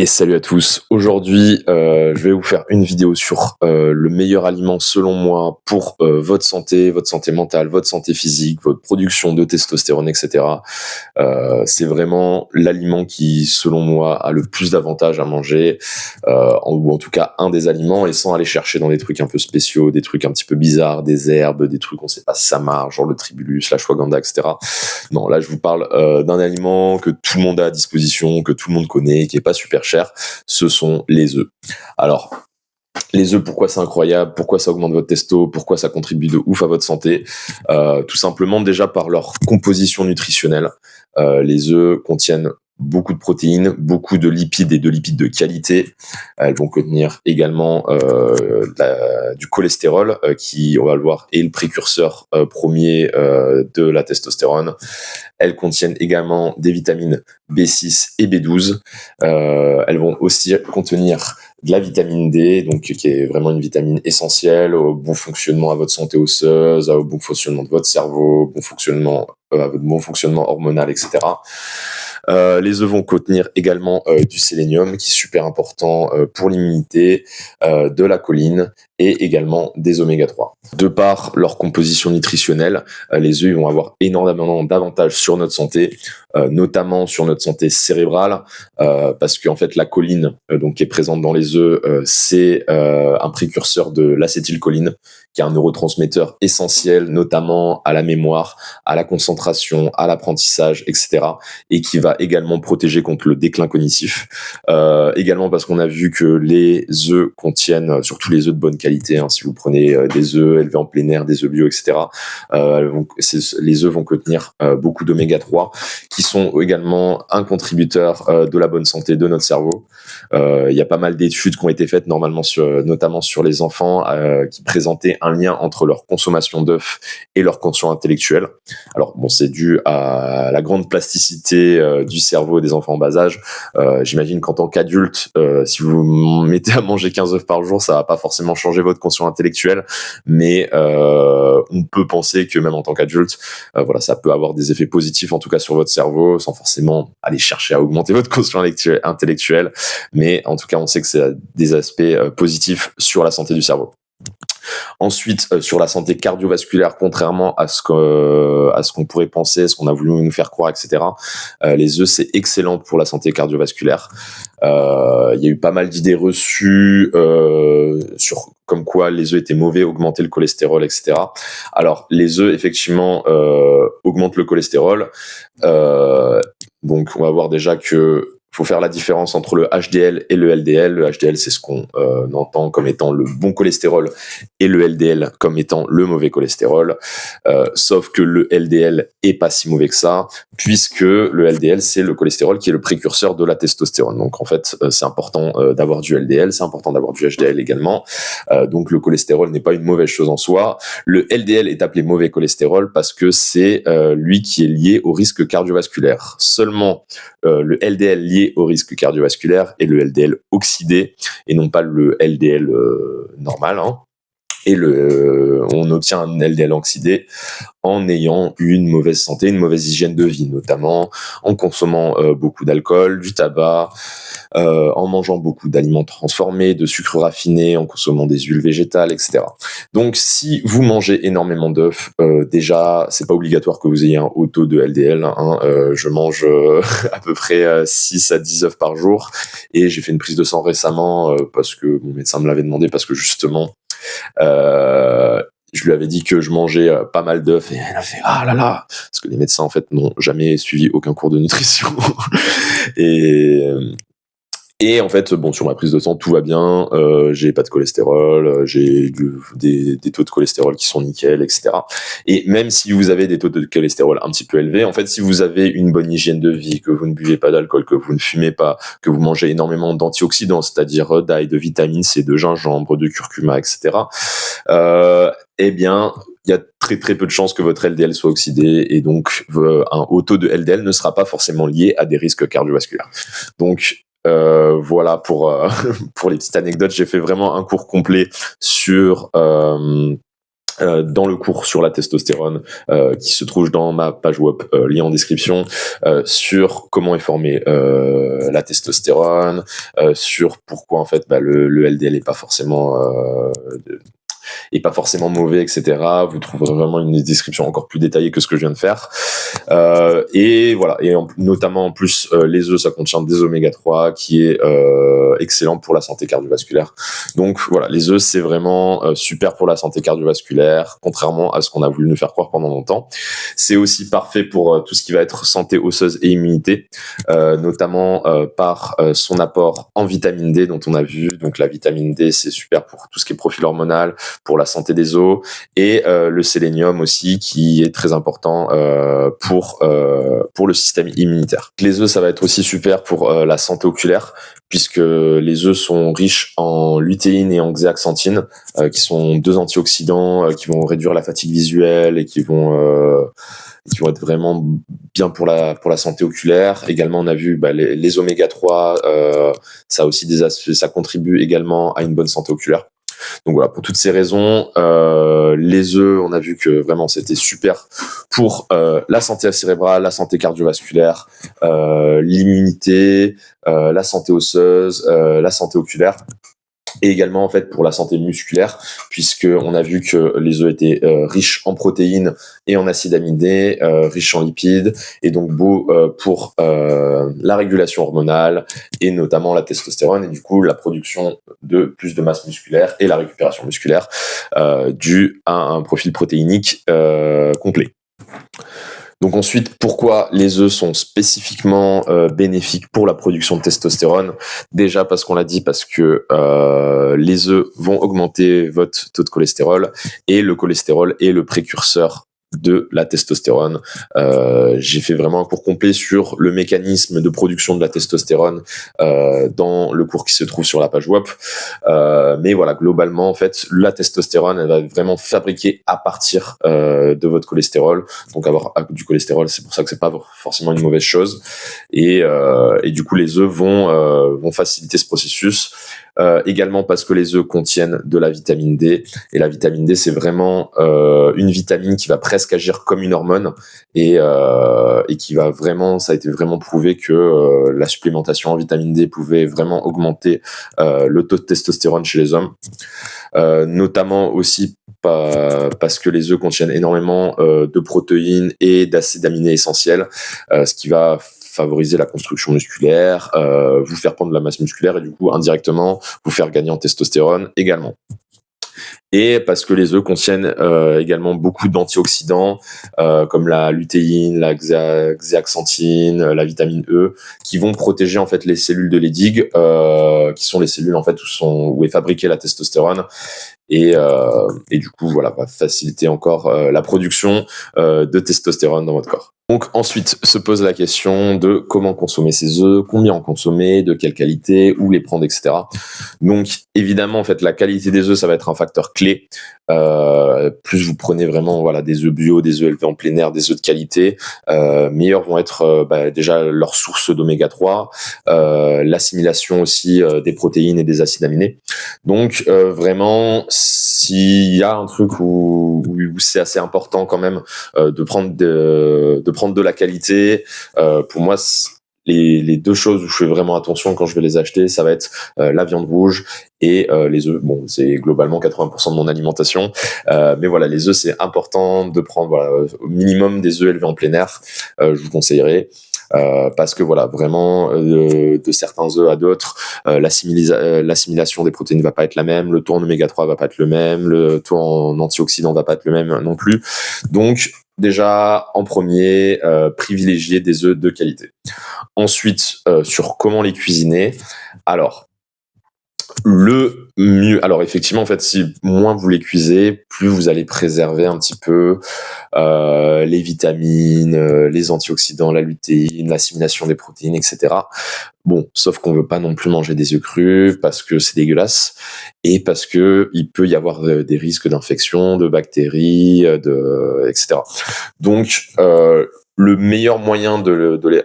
Et salut à tous. Aujourd'hui, je vais vous faire une vidéo sur le meilleur aliment selon moi pour votre santé mentale, votre santé physique, votre production de testostérone, etc. C'est vraiment l'aliment qui, selon moi, a le plus d'avantages à manger, ou en tout cas un des aliments, et sans aller chercher dans des trucs un peu spéciaux, des trucs un petit peu bizarres, des herbes, des trucs on sait pas si ça marche, genre le tribulus, la ashwagandha, etc. Non, là je vous parle d'un aliment que tout le monde a à disposition, que tout le monde connaît, qui est pas super cher, ce sont les œufs. Alors, les œufs, pourquoi c'est incroyable, pourquoi ça augmente votre testo, pourquoi ça contribue de ouf à votre santé, tout simplement déjà par leur composition nutritionnelle. Les œufs contiennent beaucoup de protéines, beaucoup de lipides et de lipides de qualité. Elles vont contenir également du cholestérol qui, on va le voir, est le précurseur premier de la testostérone. Elles contiennent également des vitamines B6 et B12. Elles vont aussi contenir de la vitamine D, donc qui est vraiment une vitamine essentielle au bon fonctionnement à votre santé osseuse, au bon fonctionnement de votre cerveau, à votre bon fonctionnement hormonal, etc. Les œufs vont contenir également du sélénium, qui est super important pour l'immunité, de la choline et également des oméga 3. De par leur composition nutritionnelle, les œufs vont avoir énormément d'avantages sur notre santé, notamment sur notre santé cérébrale, parce qu'en fait la choline donc qui est présente dans les œufs, c'est un précurseur de l'acétylcholine, qui est un neurotransmetteur essentiel, notamment à la mémoire, à la concentration, à l'apprentissage, etc. et qui va également protéger contre le déclin cognitif. Également parce qu'on a vu que les œufs contiennent, surtout les œufs de bonne qualité, hein, si vous prenez des œufs élevés en plein air, des œufs bio, etc., les œufs vont contenir beaucoup d'oméga 3, qui sont également un contributeur de la bonne santé de notre cerveau. Il y a pas mal d'études qui ont été faites notamment sur les enfants qui présentaient un lien entre leur consommation d'œufs et leur quotient intellectuel. Alors bon, c'est dû à la grande plasticité du cerveau des enfants en bas âge. J'imagine qu'en tant qu'adulte, si vous mettez à manger 15 œufs par jour, ça va pas forcément changer votre quotient intellectuel, mais on peut penser que même en tant qu'adulte, voilà, ça peut avoir des effets positifs en tout cas sur votre cerveau, sans forcément aller chercher à augmenter votre quotient intellectuel, mais en tout cas on sait que c'est des aspects positifs sur la santé du cerveau. Ensuite, sur la santé cardiovasculaire, contrairement à ce qu'on pourrait penser, ce qu'on a voulu nous faire croire, etc., les œufs, c'est excellent pour la santé cardiovasculaire. Il y a eu pas mal d'idées reçues sur comme quoi les œufs étaient mauvais, augmentaient le cholestérol, etc. Alors, les œufs, effectivement, augmentent le cholestérol. Donc, on va voir déjà que faut faire la différence entre le HDL et le LDL. Le HDL, c'est ce qu'on entend comme étant le bon cholestérol, et le LDL comme étant le mauvais cholestérol. Sauf que le LDL est pas si mauvais que ça, puisque le LDL, c'est le cholestérol qui est le précurseur de la testostérone. Donc en fait, c'est important d'avoir du LDL, c'est important d'avoir du HDL également. Donc le cholestérol n'est pas une mauvaise chose en soi. Le LDL est appelé mauvais cholestérol parce que c'est lui qui est lié au risque cardiovasculaire. Seulement le LDL lié au risque cardiovasculaire est le LDL oxydé et non pas le LDL normal, hein. Et on obtient un LDL oxydé en ayant une mauvaise santé, une mauvaise hygiène de vie, notamment en consommant beaucoup d'alcool, du tabac, en mangeant beaucoup d'aliments transformés, de sucres raffinés, en consommant des huiles végétales, etc. Donc, si vous mangez énormément d'œufs, déjà, c'est pas obligatoire que vous ayez un haut taux de LDL, hein. Je mange à peu près 6 à 10 œufs par jour, et j'ai fait une prise de sang récemment parce que mon médecin me l'avait demandé, parce que justement, je lui avais dit que je mangeais pas mal d'œufs, et elle a fait ah là là, parce que les médecins en fait n'ont jamais suivi aucun cours de nutrition. et et en fait, bon, sur ma prise de sang, tout va bien. J'ai pas de cholestérol, j'ai des taux de cholestérol qui sont nickel, etc. Et même si vous avez des taux de cholestérol un petit peu élevés, en fait, si vous avez une bonne hygiène de vie, que vous ne buvez pas d'alcool, que vous ne fumez pas, que vous mangez énormément d'antioxydants, c'est-à-dire d'ail, de vitamine C, de gingembre, de curcuma, etc., eh bien, il y a très très peu de chances que votre LDL soit oxydé, et donc un haut taux de LDL ne sera pas forcément lié à des risques cardiovasculaires. Donc voilà pour pour les petites anecdotes. J'ai fait vraiment un cours complet sur dans le cours sur la testostérone qui se trouve dans ma page web, lien en description, sur comment est formée la testostérone, sur pourquoi en fait le LDL est pas forcément mauvais, etc. Vous trouverez vraiment une description encore plus détaillée que ce que je viens de faire. Et voilà, et notamment en plus les œufs, ça contient des oméga 3 qui est excellent pour la santé cardiovasculaire. Donc voilà, les œufs c'est vraiment super pour la santé cardiovasculaire, contrairement à ce qu'on a voulu nous faire croire pendant longtemps. C'est aussi parfait pour tout ce qui va être santé osseuse et immunité, notamment par son apport en vitamine D dont on a vu. Donc la vitamine D c'est super pour tout ce qui est profil hormonal, pour la santé des os, et le sélénium aussi qui est très important pour le système immunitaire. Les œufs, ça va être aussi super pour la santé oculaire, puisque les œufs sont riches en lutéine et en zéaxanthine, qui sont deux antioxydants qui vont réduire la fatigue visuelle et qui vont être vraiment bien pour la santé oculaire. Également, on a vu les oméga 3, ça a aussi ça contribue également à une bonne santé oculaire. Donc voilà, pour toutes ces raisons, les œufs, on a vu que vraiment c'était super pour la santé cérébrale, la santé cardiovasculaire, l'immunité, la santé osseuse, la santé oculaire. Et également en fait pour la santé musculaire, puisque on a vu que les œufs étaient riches en protéines et en acides aminés, riches en lipides, et donc beau pour la régulation hormonale et notamment la testostérone, et du coup la production de plus de masse musculaire et la récupération musculaire due à un profil protéinique complet. Donc ensuite, pourquoi les œufs sont spécifiquement bénéfiques pour la production de testostérone? Déjà parce qu'on l'a dit, parce que les œufs vont augmenter votre taux de cholestérol, et le cholestérol est le précurseur de la testostérone. J'ai fait vraiment un cours complet sur le mécanisme de production de la testostérone dans le cours qui se trouve sur la page web. Mais voilà, globalement, en fait, la testostérone, elle va être vraiment fabriquée à partir de votre cholestérol. Donc avoir du cholestérol, c'est pour ça que c'est pas forcément une mauvaise chose. Et du coup, les œufs vont faciliter ce processus. Également parce que les œufs contiennent de la vitamine D, et la vitamine D c'est vraiment une vitamine qui va presque agir comme une hormone, et qui va vraiment, ça a été vraiment prouvé que la supplémentation en vitamine D pouvait vraiment augmenter le taux de testostérone chez les hommes, notamment aussi parce que les œufs contiennent énormément de protéines et d'acides aminés essentiels, ce qui va favoriser la construction musculaire, vous faire prendre de la masse musculaire, et du coup indirectement vous faire gagner en testostérone également. Et parce que les œufs contiennent également beaucoup d'antioxydants comme la lutéine, la zéaxanthine, la vitamine E, qui vont protéger en fait les cellules de Leydig, qui sont les cellules en fait où est fabriquée la testostérone. Et du coup voilà, va faciliter encore la production de testostérone dans votre corps. Donc ensuite se pose la question de comment consommer ces œufs, combien en consommer, de quelle qualité, où les prendre, etc. Donc évidemment en fait la qualité des œufs ça va être un facteur clé. Plus vous prenez vraiment des œufs bio, des œufs élevés en plein air, des œufs de qualité, meilleurs vont être déjà leur source d'oméga 3, l'assimilation aussi des protéines et des acides aminés. Donc vraiment s'il y a un truc où c'est assez important quand même de prendre de la qualité, pour moi les deux choses où je fais vraiment attention quand je vais les acheter, ça va être la viande rouge et les œufs. Bon, c'est globalement 80% de mon alimentation, mais voilà, les œufs c'est important de prendre au minimum des œufs élevés en plein air. Je vous conseillerais. Parce que voilà, vraiment de certains œufs à d'autres, l'assimilation des protéines va pas être la même, le taux en oméga 3 va pas être le même, le taux en antioxydants va pas être le même non plus. Donc déjà en premier, privilégier des œufs de qualité. Ensuite, sur comment les cuisiner. Alors le mieux, alors effectivement en fait si moins vous les cuisez, plus vous allez préserver un petit peu les vitamines, les antioxydants, la lutéine, l'assimilation des protéines, etc. Bon, sauf qu'on veut pas non plus manger des œufs crus parce que c'est dégueulasse, et parce que il peut y avoir des risques d'infection, de bactéries, etc. Donc le meilleur moyen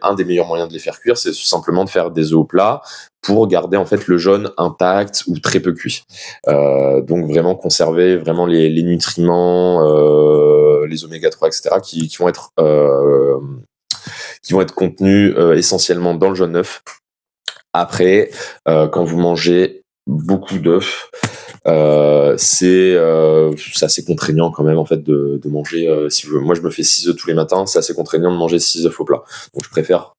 un des meilleurs moyens de les faire cuire, c'est simplement de faire des œufs au plat pour garder en fait le jaune intact ou très peu cuit. Donc vraiment conserver vraiment les nutriments, les oméga 3, etc. Qui vont être contenus essentiellement dans le jaune d'œuf. Après, quand vous mangez beaucoup d'œufs, c'est assez contraignant quand même en fait de manger. Moi, je me fais 6 œufs tous les matins, c'est assez contraignant de manger 6 œufs au plat. Donc, je préfère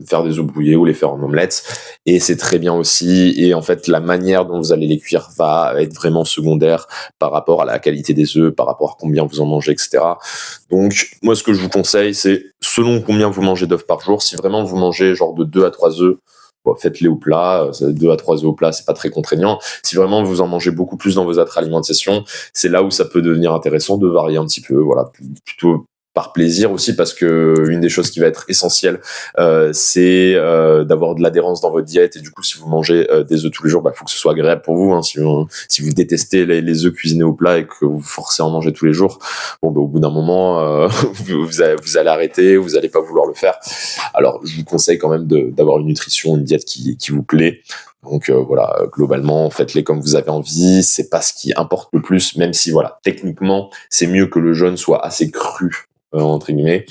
faire des œufs brouillés ou les faire en omelette, et c'est très bien aussi. Et en fait, la manière dont vous allez les cuire va être vraiment secondaire par rapport à la qualité des œufs, par rapport à combien vous en mangez, etc. Donc, moi, ce que je vous conseille, c'est selon combien vous mangez d'œufs par jour. Si vraiment vous mangez genre de 2 à 3 œufs, faites-les au plat, 2 à 3 œufs au plat, c'est pas très contraignant. Si vraiment vous en mangez beaucoup plus dans vos autres alimentations, c'est là où ça peut devenir intéressant de varier un petit peu, voilà, plutôt par plaisir aussi, parce que une des choses qui va être essentielle, c'est d'avoir de l'adhérence dans votre diète. Et du coup, si vous mangez des œufs tous les jours, faut que ce soit agréable pour vous, hein. Si vous détestez les œufs cuisinés au plat et que vous vous forcez à en manger tous les jours, au bout d'un moment, vous allez arrêter, vous allez pas vouloir le faire. Alors, je vous conseille quand même d'avoir une nutrition, une diète qui vous plaît. Donc voilà, globalement, faites-les comme vous avez envie. C'est pas ce qui importe le plus, même si voilà, techniquement, c'est mieux que le jaune soit assez cru, entre guillemets.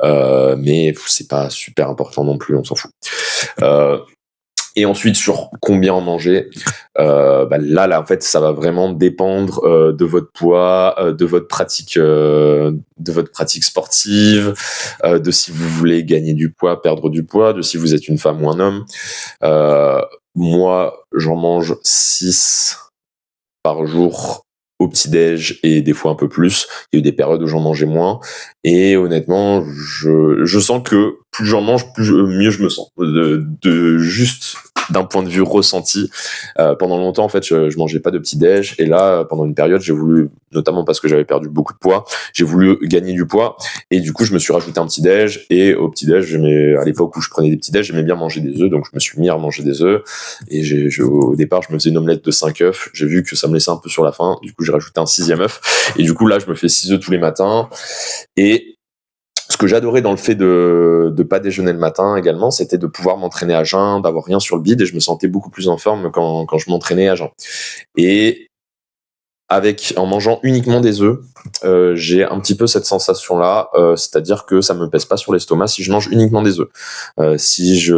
Mais c'est pas super important non plus, on s'en fout. Et ensuite, sur combien en manger, là, en fait, ça va vraiment dépendre de votre poids, de votre pratique sportive, de si vous voulez gagner du poids, perdre du poids, de si vous êtes une femme ou un homme. Moi, j'en mange 6 par jour au petit-déj, et des fois un peu plus. Il y a eu des périodes où j'en mangeais moins. Et honnêtement, je sens que plus j'en mange, mieux je me sens. Juste d'un point de vue ressenti. Pendant longtemps, en fait, je mangeais pas de petit-déj. Et là, pendant une période, j'ai voulu, notamment parce que j'avais perdu beaucoup de poids, j'ai voulu gagner du poids. Et du coup, je me suis rajouté un petit-déj. Et au petit-déj, à l'époque où je prenais des petits-déj, j'aimais bien manger des œufs. Donc, je me suis mis à manger des œufs. Et au départ, je me faisais une omelette de 5 œufs. J'ai vu que ça me laissait un peu sur la faim. Du coup, j'ai rajouté un 6e œuf. Et du coup, là, je me fais 6 œufs tous les matins. Et ce que j'adorais dans le fait de pas déjeuner le matin également, c'était de pouvoir m'entraîner à jeun, d'avoir rien sur le bide, et je me sentais beaucoup plus en forme quand je m'entraînais à jeun. Et en mangeant uniquement des œufs, j'ai un petit peu cette sensation-là, c'est-à-dire que ça me pèse pas sur l'estomac si je mange uniquement des œufs. Si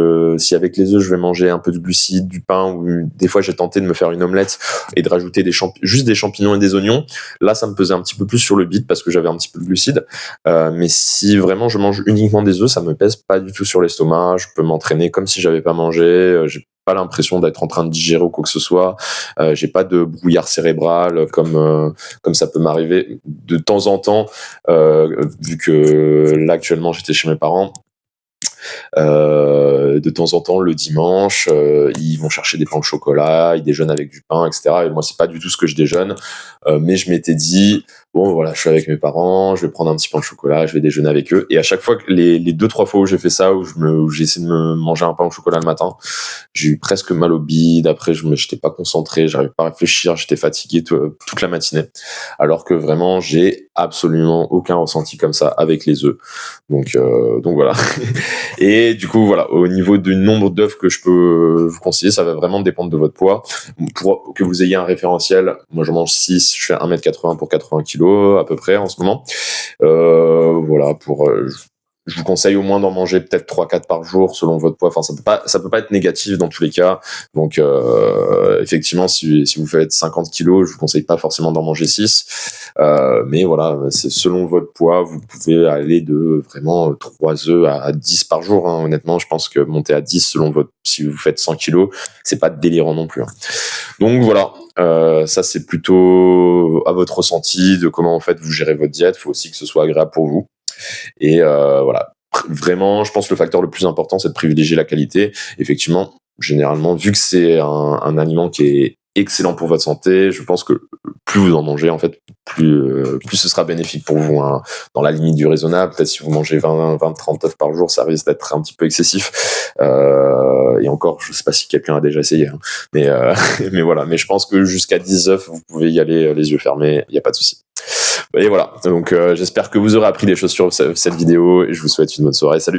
avec les œufs je vais manger un peu de glucides, du pain, ou des fois j'ai tenté de me faire une omelette et de rajouter juste des champignons et des oignons, là ça me pesait un petit peu plus sur le bide parce que j'avais un petit peu de glucides. Mais si vraiment je mange uniquement des œufs, ça me pèse pas du tout sur l'estomac. Je peux m'entraîner comme si j'avais pas mangé. J'ai pas l'impression d'être en train de digérer ou quoi que ce soit. J'ai pas de brouillard cérébral comme ça peut m'arriver de temps en temps, vu que là actuellement j'étais chez mes parents. De temps en temps, le dimanche, ils vont chercher des pains au chocolat, ils déjeunent avec du pain, etc. Et moi, c'est pas du tout ce que je déjeune. Mais je m'étais dit, bon, voilà, je suis avec mes parents, je vais prendre un petit pain au chocolat, je vais déjeuner avec eux. Et à chaque fois, les 2-3 fois où j'ai fait ça, où j'ai essayé de me manger un pain au chocolat le matin, j'ai eu presque mal au bide. Après, j'étais pas concentré, j'arrivais pas à réfléchir, j'étais fatigué toute la matinée. Alors que vraiment, j'ai absolument aucun ressenti comme ça avec les œufs. Donc voilà. Et du coup, voilà, au niveau du nombre d'œufs que je peux vous conseiller, ça va vraiment dépendre de votre poids. Pour que vous ayez un référentiel, moi je mange 6, je fais 1m80 pour 80 kg à peu près en ce moment. Voilà, je vous conseille au moins d'en manger peut-être 3-4 par jour selon votre poids. Enfin, ça peut pas être négatif dans tous les cas. Donc, effectivement, si vous faites 50 kilos, je vous conseille pas forcément d'en manger 6. Mais voilà, c'est selon votre poids, vous pouvez aller de vraiment 3 œufs à 10 par jour, hein. Honnêtement, je pense que monter à 10 si vous faites 100 kilos, c'est pas délirant non plus, hein. Donc voilà, ça c'est plutôt à votre ressenti de comment en fait vous gérez votre diète. Il faut aussi que ce soit agréable pour vous. Et voilà, vraiment, je pense que le facteur le plus important, c'est de privilégier la qualité. Effectivement, généralement, vu que c'est un aliment qui est excellent pour votre santé, je pense que plus vous en mangez, en fait, plus ce sera bénéfique pour vous, hein, dans la limite du raisonnable. Peut-être si vous mangez 20-30 œufs par jour, ça risque d'être un petit peu excessif. Et encore, je sais pas si quelqu'un a déjà essayé, hein. Mais voilà. Mais je pense que jusqu'à 10 œufs, vous pouvez y aller les yeux fermés, il n'y a pas de souci. Et voilà. Donc, j'espère que vous aurez appris des choses sur cette vidéo et je vous souhaite une bonne soirée. Salut.